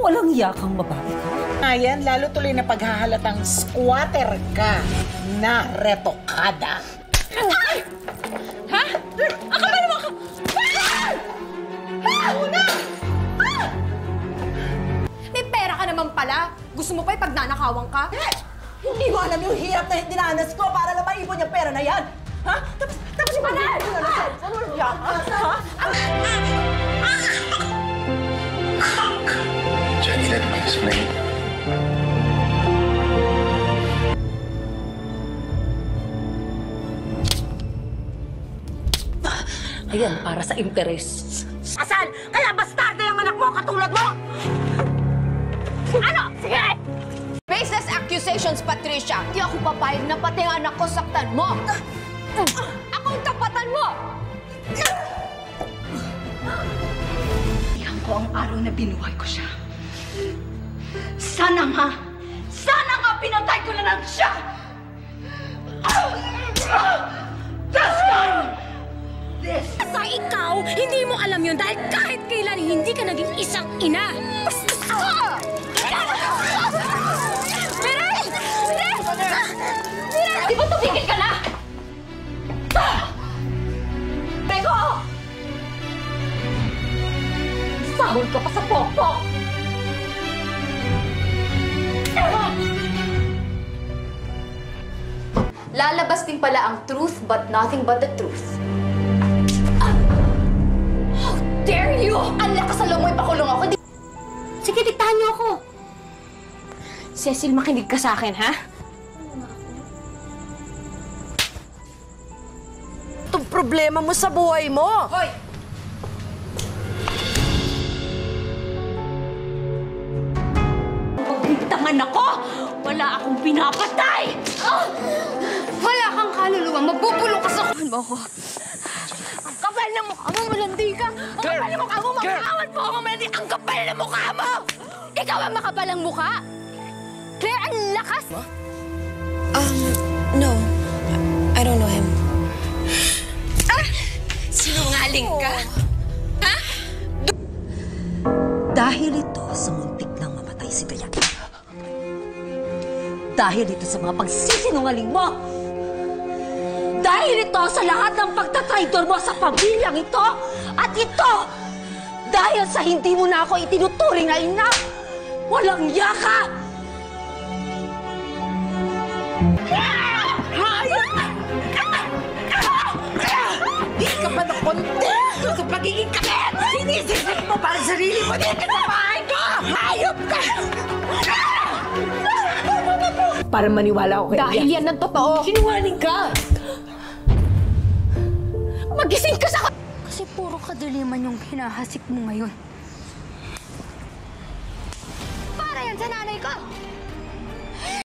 Walang yakang babae ka. Ayan, lalo tuloy na paghahalatang squatter ka na retokada. Ha? Akala naman ka... May pera ka naman pala. Gusto mo pa ipagnanakawan ka? Hindi mo alam yung hirap na dinanas ko para lang maipon yung pera na yan! Ha? Tapos yung pagkakas ko na lang sa'yo. Ano yan? Jenny, let me explain. Ayan, para sa interes. Asal! Kaya bastardo yung anak mo katulad mo! Ano? Sige! Baseless accusations, Patricia. Di ako papayag na pati ang anak ko saktan mo. Akong tapatan mo! Iyan ko ang araw na binuhay ko siya. Sana nga pinatay ko na lang siya! Just gone! Sa ikaw, hindi mo alam yun dahil kahit kailan hindi ka naging isang ina. Miray! Di ba tumigil ka na? Bego! Sahol ka pa sa pokpok! Lalabas din pala ang truth but nothing but the truth. How dare you! Ang lakas sa loob mo, ipakulong ako. Sige, diktahan niyo ako. Cecil, makinig ka sa akin, ha? Itong problema mo sa buhay mo! Hoy! Pagbitangan ako! Wala akong pinapatay! Wala kang kaluluwa, mabubulong ka sa kuhan mo ako. Ang kapal na mukha mo, malandi ka. Ang kapal na mukha mo, mag-awan mo ako, malandi. Ang kapal na mukha mo! Ikaw ang makapal ang mukha. Claire, ang lakas! No. I don't know him. Sinungaling ka? Ha? Dahil ito sa muntik nang mamatay si Dayan. Dahil ito sa mga pagsisinungaling mo. Dahil ito sa lahat ng pagtatraidor mo sa pamilyang ito. At ito, dahil sa hindi mo na ako itinuturing na ina. Walang yaka! Hindi ka ba nakontento sa pagiging kakit? Sinisisip mo para sa sarili mo dito sa bahay ko! Hayop ka! Para maniwala ako kayo. Dahil yan ang totoo. Sinungaling ka! Magising ka sa... Kasi puro kadiliman yung hinahasik mo ngayon. Para yan sa nanay ko!